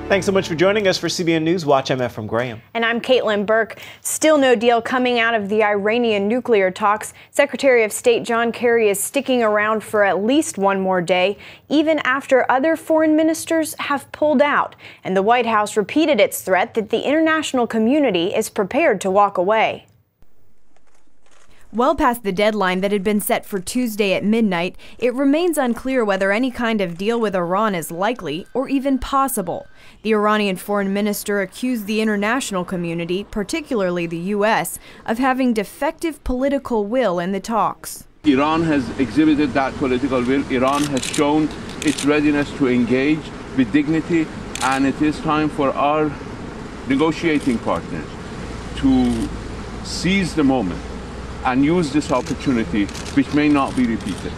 Thanks so much for joining us for CBN NewsWatch. I'm Ephraim Graham. And I'm Caitlin Burke. Still no deal coming out of the Iranian nuclear talks. Secretary of State John Kerry is sticking around for at least one more day, even after other foreign ministers have pulled out. And the White House repeated its threat that the international community is prepared to walk away. Well past the deadline that had been set for Tuesday at midnight, it remains unclear whether any kind of deal with Iran is likely or even possible. The Iranian foreign minister accused the international community, particularly the U.S., of having defective political will in the talks. Iran has exhibited that political will. Iran has shown its readiness to engage with dignity, and it is time for our negotiating partners to seize the moment and use this opportunity, which may not be repeated.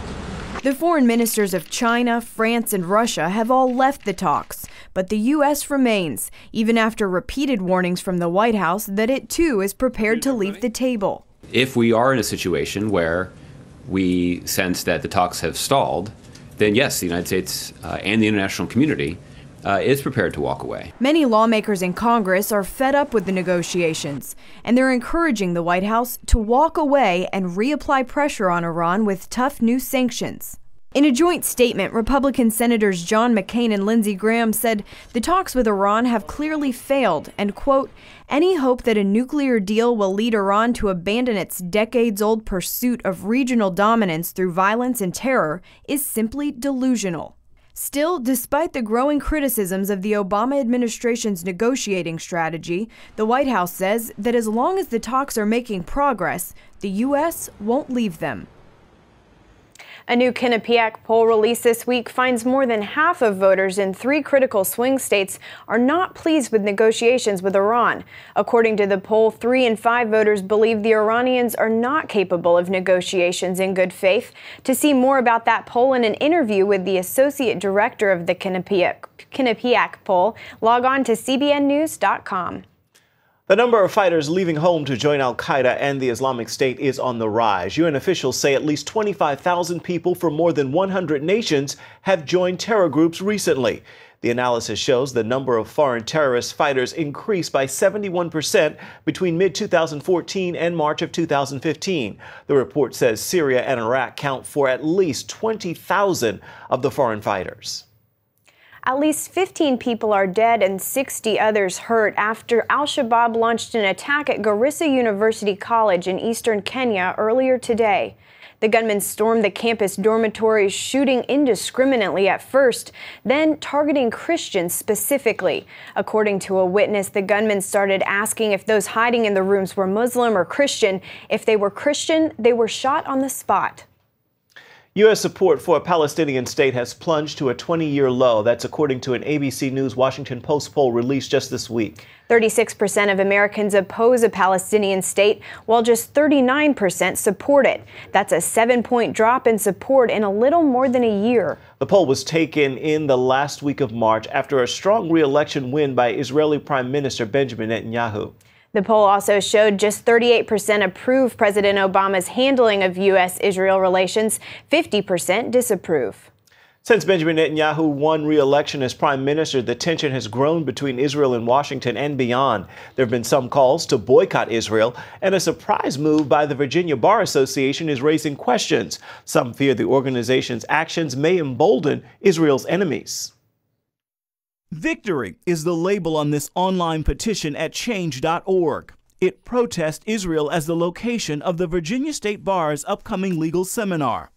The foreign ministers of China, France, and Russia have all left the talks, but the U.S. remains, even after repeated warnings from the White House that it too is prepared to leave the table. If we are in a situation where we sense that the talks have stalled, then yes, the United States and the international community is prepared to walk away. Many lawmakers in Congress are fed up with the negotiations, and they're encouraging the White House to walk away and reapply pressure on Iran with tough new sanctions. In a joint statement, Republican Senators John McCain and Lindsey Graham said the talks with Iran have clearly failed and, quote, any hope that a nuclear deal will lead Iran to abandon its decades-old pursuit of regional dominance through violence and terror is simply delusional. Still, despite the growing criticisms of the Obama administration's negotiating strategy, the White House says that as long as the talks are making progress, the U.S. won't leave them. A new Quinnipiac poll released this week finds more than half of voters in 3 critical swing states are not pleased with negotiations with Iran. According to the poll, 3 in 5 voters believe the Iranians are not capable of negotiations in good faith. To see more about that poll and an interview with the associate director of the Quinnipiac poll, log on to CBNNews.com. The number of fighters leaving home to join al-Qaeda and the Islamic State is on the rise. UN officials say at least 25,000 people from more than 100 nations have joined terror groups recently. The analysis shows the number of foreign terrorist fighters increased by 71% between mid-2014 and March of 2015. The report says Syria and Iraq count for at least 20,000 of the foreign fighters. At least 15 people are dead and 60 others hurt after al-Shabaab launched an attack at Garissa University College in eastern Kenya earlier today. The gunmen stormed the campus dormitories, shooting indiscriminately at first, then targeting Christians specifically. According to a witness, the gunmen started asking if those hiding in the rooms were Muslim or Christian. If they were Christian, they were shot on the spot. U.S. support for a Palestinian state has plunged to a 20-year low. That's according to an ABC News Washington Post poll released just this week. 36% of Americans oppose a Palestinian state, while just 39% support it. That's a 7-point drop in support in a little more than a year. The poll was taken in the last week of March after a strong re-election win by Israeli Prime Minister Benjamin Netanyahu. The poll also showed just 38% approve President Obama's handling of U.S.-Israel relations, 50% disapprove. Since Benjamin Netanyahu won re-election as prime minister, the tension has grown between Israel and Washington and beyond. There have been some calls to boycott Israel, and a surprise move by the Virginia Bar Association is raising questions. Some fear the organization's actions may embolden Israel's enemies. Victory is the label on this online petition at change.org. It protests Israel as the location of the Virginia State Bar's upcoming legal seminar.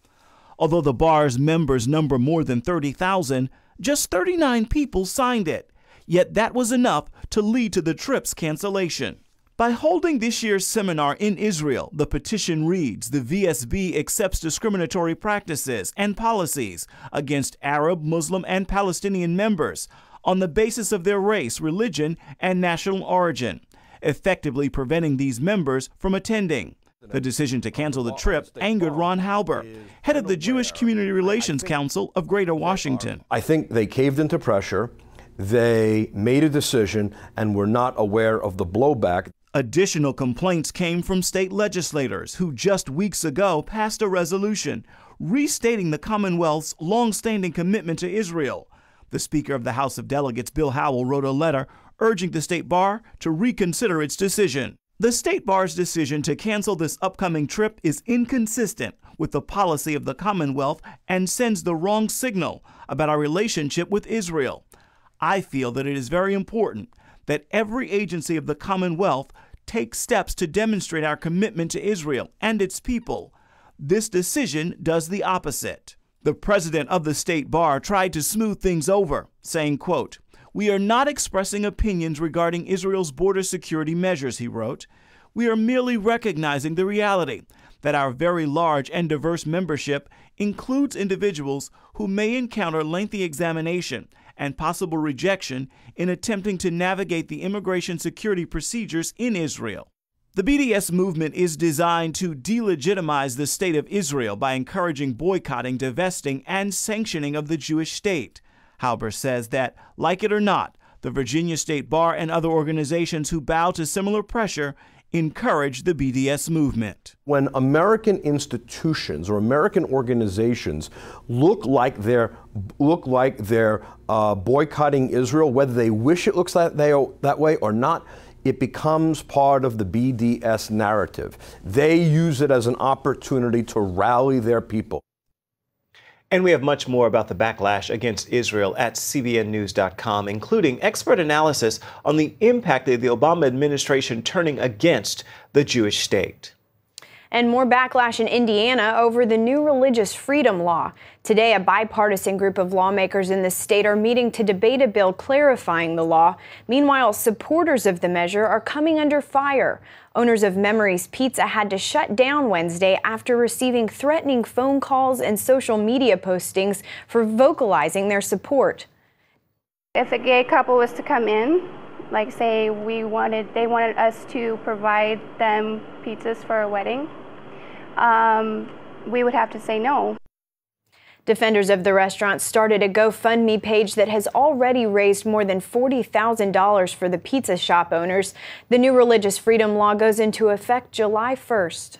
Although the bar's members number more than 30,000, just 39 people signed it. Yet that was enough to lead to the trip's cancellation. By holding this year's seminar in Israel, the petition reads, the VSB accepts discriminatory practices and policies against Arab, Muslim, and Palestinian members on the basis of their race, religion, and national origin, effectively preventing these members from attending. The decision to cancel the trip angered Ron Halber, head of the Jewish Community Relations Council of Greater Washington. I think they caved into pressure, they made a decision, and were not aware of the blowback. Additional complaints came from state legislators who just weeks ago passed a resolution restating the Commonwealth's long-standing commitment to Israel. The Speaker of the House of Delegates, Bill Howell, wrote a letter urging the state bar to reconsider its decision. The state bar's decision to cancel this upcoming trip is inconsistent with the policy of the Commonwealth and sends the wrong signal about our relationship with Israel. I feel that it is very important that every agency of the Commonwealth take steps to demonstrate our commitment to Israel and its people. This decision does the opposite. The president of the state bar tried to smooth things over, saying, quote, "We are not expressing opinions regarding Israel's border security measures," he wrote. "We are merely recognizing the reality that our very large and diverse membership includes individuals who may encounter lengthy examination and possible rejection in attempting to navigate the immigration security procedures in Israel." The BDS movement is designed to delegitimize the state of Israel by encouraging boycotting, divesting, and sanctioning of the Jewish state. Halber says that, like it or not, the Virginia State Bar and other organizations who bow to similar pressure encourage the BDS movement. When American institutions or American organizations look like they're boycotting Israel, whether they wish it looks that way or not, it becomes part of the BDS narrative. They use it as an opportunity to rally their people. And we have much more about the backlash against Israel at CBNNews.com, including expert analysis on the impact of the Obama administration turning against the Jewish state. And more backlash in Indiana over the new religious freedom law. Today, a bipartisan group of lawmakers in the state are meeting to debate a bill clarifying the law. Meanwhile, supporters of the measure are coming under fire. Owners of Memories Pizza had to shut down Wednesday after receiving threatening phone calls and social media postings for vocalizing their support. If a gay couple was to come in, like say they wanted us to provide them pizzas for a wedding, we would have to say no. Defenders of the restaurant started a GoFundMe page that has already raised more than $40,000 for the pizza shop owners. The new religious freedom law goes into effect July 1st.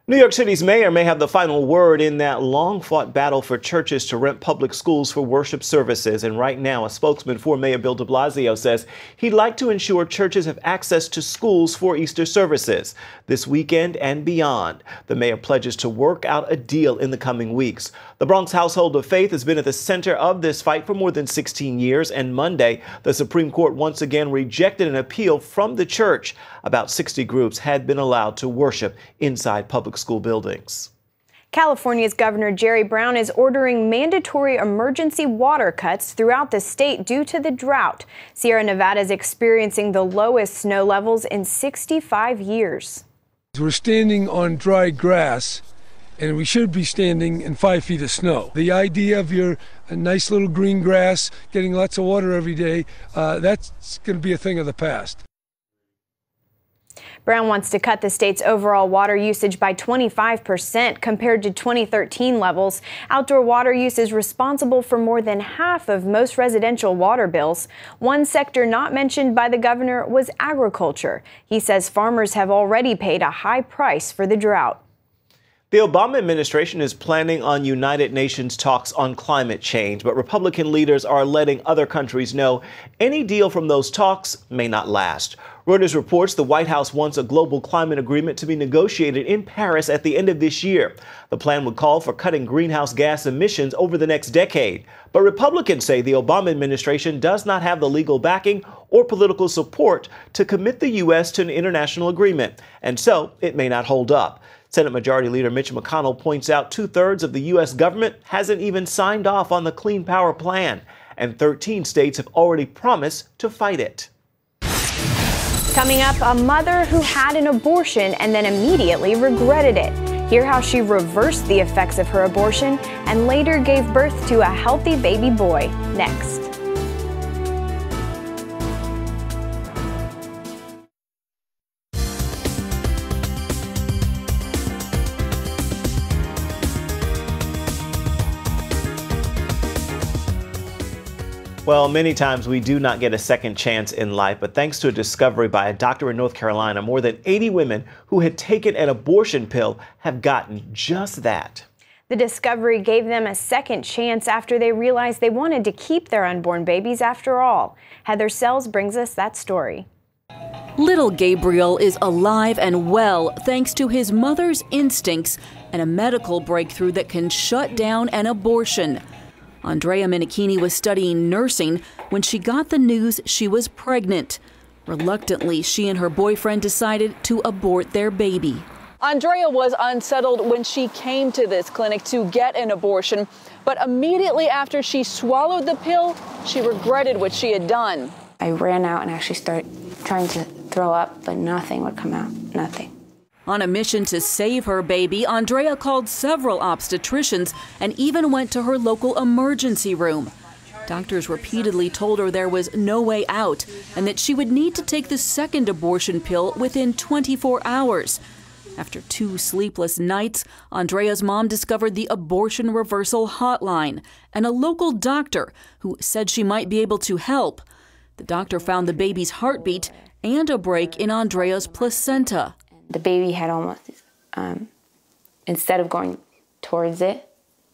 New York City's mayor may have the final word in that long-fought battle for churches to rent public schools for worship services. And right now, a spokesman for Mayor Bill de Blasio says he'd like to ensure churches have access to schools for Easter services this weekend and beyond. The mayor pledges to work out a deal in the coming weeks. The Bronx Household of Faith has been at the center of this fight for more than 16 years. And Monday, the Supreme Court once again rejected an appeal from the church. About 60 groups had been allowed to worship inside public school buildings. California's Governor Jerry Brown is ordering mandatory emergency water cuts throughout the state due to the drought. Sierra Nevada is experiencing the lowest snow levels in 65 years. We're standing on dry grass, and we should be standing in 5 feet of snow. The idea of your nice little green grass getting lots of water every day, that's going to be a thing of the past. Brown wants to cut the state's overall water usage by 25% compared to 2013 levels. Outdoor water use is responsible for more than half of most residential water bills. One sector not mentioned by the governor was agriculture. He says farmers have already paid a high price for the drought. The Obama administration is planning on United Nations talks on climate change, but Republican leaders are letting other countries know any deal from those talks may not last. Reuters reports the White House wants a global climate agreement to be negotiated in Paris at the end of this year. The plan would call for cutting greenhouse gas emissions over the next decade. But Republicans say the Obama administration does not have the legal backing or political support to commit the U.S. to an international agreement, and so it may not hold up. Senate Majority Leader Mitch McConnell points out 2/3 of the U.S. government hasn't even signed off on the Clean Power Plan, and 13 states have already promised to fight it. Coming up, a mother who had an abortion and then immediately regretted it. Hear how she reversed the effects of her abortion and later gave birth to a healthy baby boy. Next. Well, many times we do not get a second chance in life, but thanks to a discovery by a doctor in North Carolina, more than 80 women who had taken an abortion pill have gotten just that. The discovery gave them a second chance after they realized they wanted to keep their unborn babies after all. Heather Sells brings us that story. Little Gabriel is alive and well thanks to his mother's instincts and a medical breakthrough that can shut down an abortion. Andrea Minikini was studying nursing when she got the news she was pregnant. Reluctantly, she and her boyfriend decided to abort their baby. Andrea was unsettled when she came to this clinic to get an abortion, but immediately after she swallowed the pill, she regretted what she had done. I ran out and actually started trying to throw up, but nothing would come out, nothing. On a mission to save her baby, Andrea called several obstetricians and even went to her local emergency room. Doctors repeatedly told her there was no way out and that she would need to take the second abortion pill within 24 hours. After 2 sleepless nights, Andrea's mom discovered the abortion reversal hotline and a local doctor who said she might be able to help. The doctor found the baby's heartbeat and a break in Andrea's placenta. The baby had almost, instead of going towards it,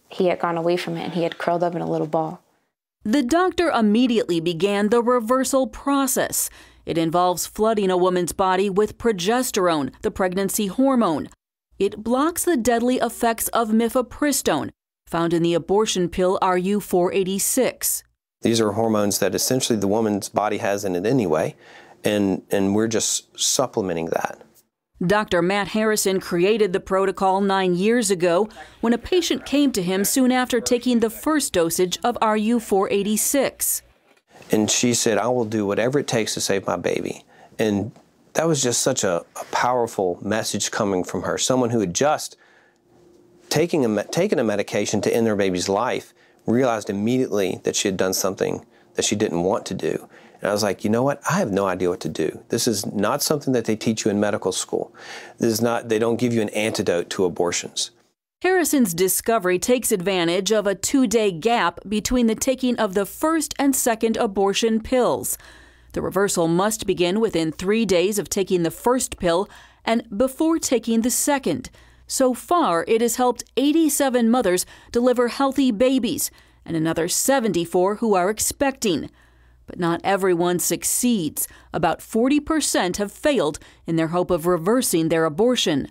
he had gone away from it and he had curled up in a little ball. The doctor immediately began the reversal process. It involves flooding a woman's body with progesterone, the pregnancy hormone. It blocks the deadly effects of mifepristone, found in the abortion pill RU486. These are hormones that essentially the woman's body has in it anyway, and we're just supplementing that. Dr. Matt Harrison created the protocol 9 years ago when a patient came to him soon after taking the first dosage of RU486. And she said, I will do whatever it takes to save my baby. And that was just such a powerful message coming from her. Someone who had just taken a medication to end their baby's life, realized immediately that she had done something that she didn't want to do. And I was like, you know what? I have no idea what to do. This is not something that they teach you in medical school. This is not, they don't give you an antidote to abortions. Harrison's discovery takes advantage of a 2-day gap between the taking of the first and second abortion pills. The reversal must begin within 3 days of taking the first pill and before taking the second. So far, it has helped 87 mothers deliver healthy babies and another 74 who are expecting. But not everyone succeeds. About 40% have failed in their hope of reversing their abortion.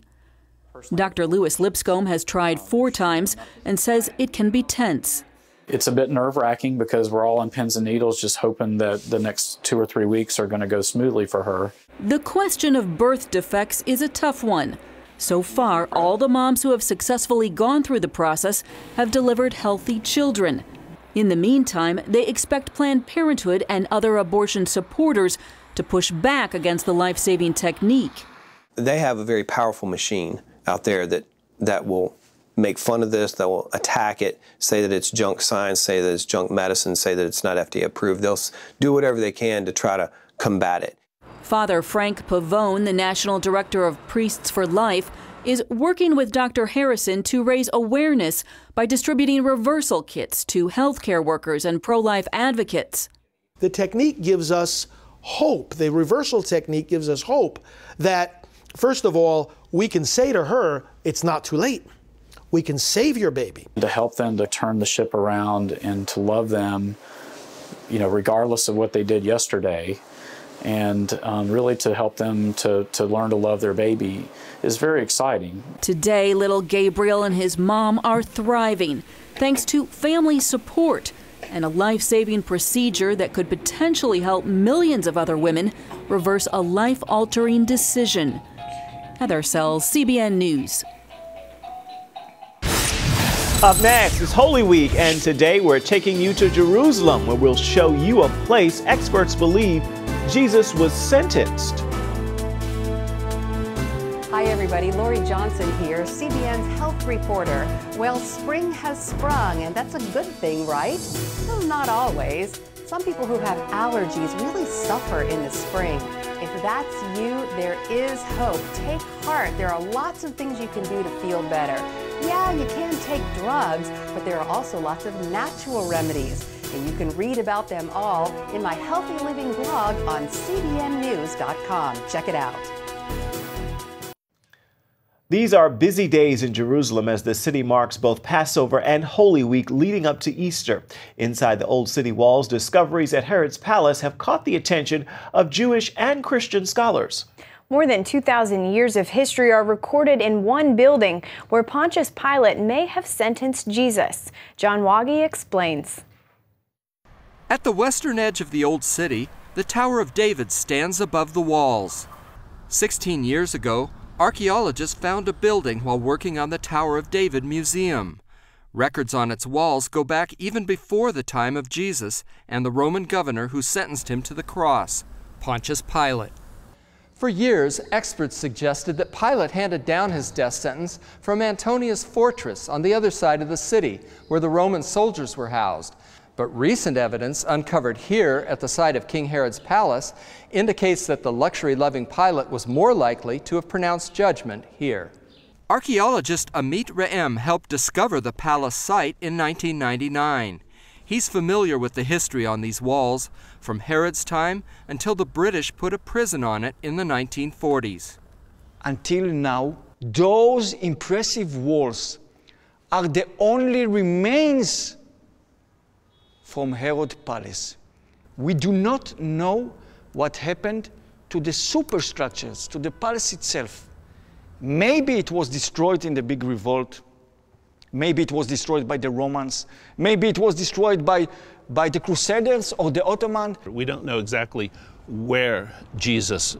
Dr. Lewis Lipscomb has tried 4 times and says it can be tense. It's a bit nerve-wracking because we're all on pins and needles just hoping that the next 2 or 3 weeks are going to go smoothly for her. The question of birth defects is a tough one. So far, all the moms who have successfully gone through the process have delivered healthy children. In the meantime, they expect Planned Parenthood and other abortion supporters to push back against the life-saving technique. They have a very powerful machine out there that will make fun of this, that will attack it, say that it's junk science, say that it's junk medicine, say that it's not FDA approved. They'll do whatever they can to try to combat it. Father Frank Pavone, the National Director of Priests for Life, is working with Dr. Harrison to raise awareness by distributing reversal kits to healthcare workers and pro-life advocates. The technique gives us hope. The reversal technique gives us hope that, first of all, we can say to her, it's not too late. We can save your baby. To help them to turn the ship around and to love them, regardless of what they did yesterday, and really to help them to learn to love their baby is very exciting. Today, little Gabriel and his mom are thriving thanks to family support and a life-saving procedure that could potentially help millions of other women reverse a life-altering decision. Heather Sells, CBN News. Up next is Holy Week, and today we're taking you to Jerusalem, where we'll show you a place experts believe Jesus was sentenced. Hi everybody, Lori Johnson here, CBN's health reporter. Well, spring has sprung, and that's a good thing, right? Well, not always. Some people who have allergies really suffer in the spring. If that's you, there is hope. Take heart. There are lots of things you can do to feel better. Yeah, you can take drugs, but there are also lots of natural remedies. And you can read about them all in my Healthy Living blog on CBNNews.com. Check it out. These are busy days in Jerusalem as the city marks both Passover and Holy Week leading up to Easter. Inside the old city walls, discoveries at Herod's palace have caught the attention of Jewish and Christian scholars. More than 2,000 years of history are recorded in one building where Pontius Pilate may have sentenced Jesus. John Waggy explains. At the western edge of the old city, the Tower of David stands above the walls. 16 years ago, archaeologists found a building while working on the Tower of David Museum. Records on its walls go back even before the time of Jesus and the Roman governor who sentenced him to the cross, Pontius Pilate. For years, experts suggested that Pilate handed down his death sentence from Antonia's fortress on the other side of the city, where the Roman soldiers were housed. But recent evidence uncovered here at the site of King Herod's palace indicates that the luxury-loving Pilate was more likely to have pronounced judgment here. Archaeologist Amit Re'em helped discover the palace site in 1999. He's familiar with the history on these walls, from Herod's time until the British put a prison on it in the 1940s. Until now, those impressive walls are the only remains from Herod's palace. We do not know what happened to the superstructures, to the palace itself. Maybe it was destroyed in the big revolt. Maybe it was destroyed by the Romans. Maybe it was destroyed by the Crusaders or the Ottoman. We don't know exactly where Jesus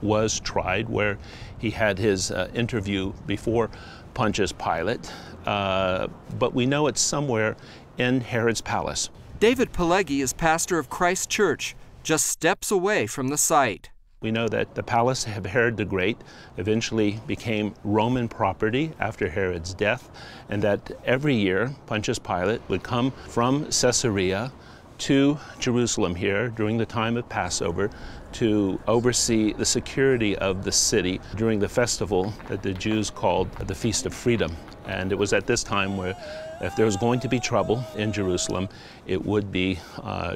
was tried, where he had his interview before Pontius Pilate, but we know it's somewhere in Herod's palace. David Pileggi is pastor of Christ Church, just steps away from the site. We know that the palace of Herod the Great eventually became Roman property after Herod's death, and that every year Pontius Pilate would come from Caesarea to Jerusalem here during the time of Passover to oversee the security of the city during the festival that the Jews called the Feast of Freedom. And it was at this time where if there was going to be trouble in Jerusalem, it would be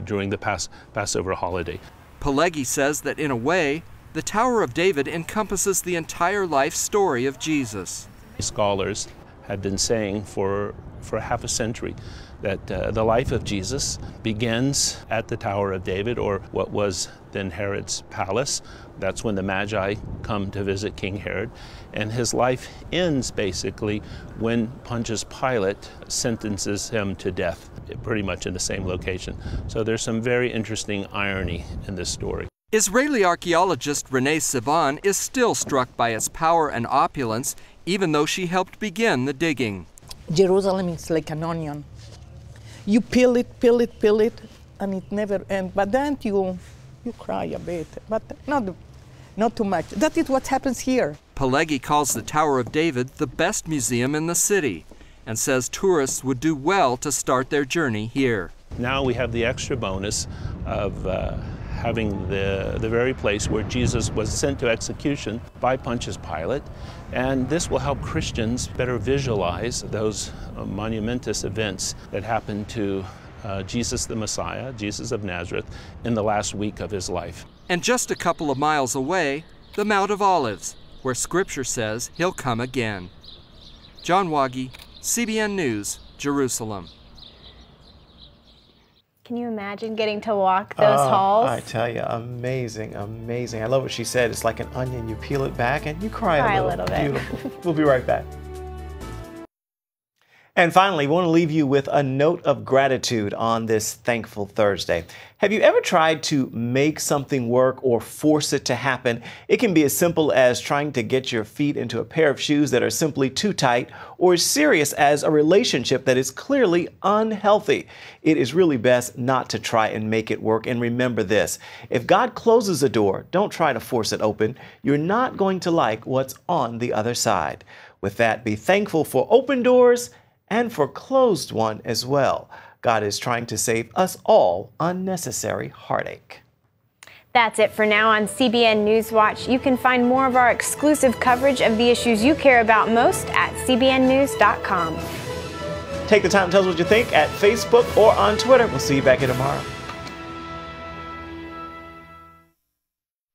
during the Passover holiday. Pileggi says that in a way, the Tower of David encompasses the entire life story of Jesus. Scholars have been saying for half a century that the life of Jesus begins at the Tower of David, or what was then Herod's palace. That's when the Magi come to visit King Herod. And his life ends basically when Pontius Pilate sentences him to death, pretty much in the same location. So there's some very interesting irony in this story. Israeli archaeologist Renee Sivan is still struck by its power and opulence, even though she helped begin the digging. Jerusalem is like an onion. You peel it, and it never ends. But then you cry a bit, but not too much. That is what happens here. Pileggi calls the Tower of David the best museum in the city and says tourists would do well to start their journey here. Now we have the extra bonus of having the very place where Jesus was sent to execution by Pontius Pilate, and this will help Christians better visualize those monumentous events that happened to Jesus the Messiah, Jesus of Nazareth, in the last week of his life. And just a couple of miles away, the Mount of Olives, where Scripture says he'll come again. John Waggy, CBN News, Jerusalem. Can you imagine getting to walk those halls? I tell you, amazing, amazing. I love what she said. It's like an onion. You peel it back and you cry a little bit. Beautiful. We'll be right back. And finally, we want to leave you with a note of gratitude on this Thankful Thursday. Have you ever tried to make something work or force it to happen? It can be as simple as trying to get your feet into a pair of shoes that are simply too tight, or as serious as a relationship that is clearly unhealthy. It is really best not to try and make it work. And remember this, if God closes a door, don't try to force it open. You're not going to like what's on the other side. With that, be thankful for open doors and for closed one as well. God is trying to save us all unnecessary heartache. That's it for now on CBN NewsWatch. You can find more of our exclusive coverage of the issues you care about most at cbnnews.com. Take the time to tell us what you think at Facebook or on Twitter. We'll see you back here tomorrow.